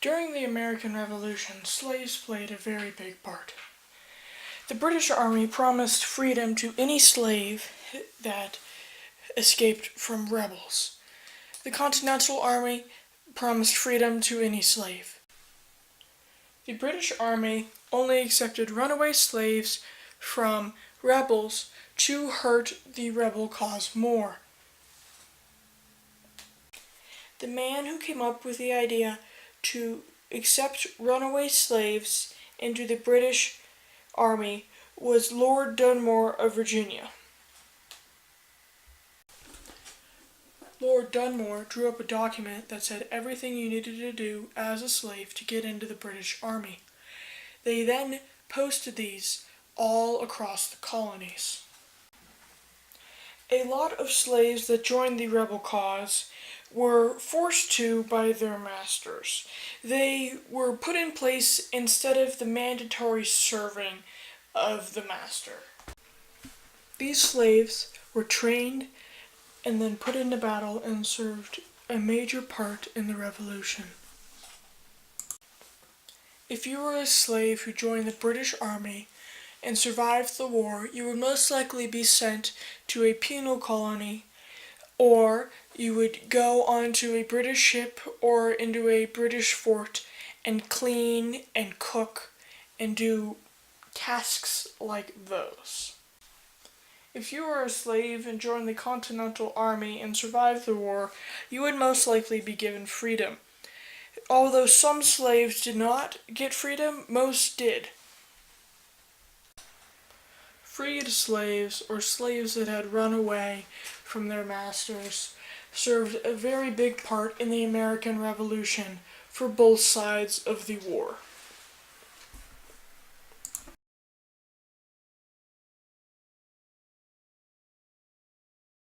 During the American Revolution, slaves played a very big part. The British Army promised freedom to any slave that escaped from rebels. The Continental Army promised freedom to any slave. The British Army only accepted runaway slaves from rebels to hurt the rebel cause more. The man who came up with the idea to accept runaway slaves into the British Army was Lord Dunmore of Virginia. Lord Dunmore drew up a document that said everything you needed to do as a slave to get into the British Army. They then posted these all across the colonies. A lot of slaves that joined the rebel cause were forced to by their masters. They were put in place instead of the mandatory serving of the master. These slaves were trained and then put into battle and served a major part in the Revolution. If you were a slave who joined the British Army and survived the war, you would most likely be sent to a penal colony, or you would go onto a British ship or into a British fort and clean and cook and do tasks like those. If you were a slave and joined the Continental Army and survived the war, you would most likely be given freedom. Although some slaves did not get freedom, most did. Freed slaves, or slaves that had run away from their masters, served a very big part in the American Revolution for both sides of the war.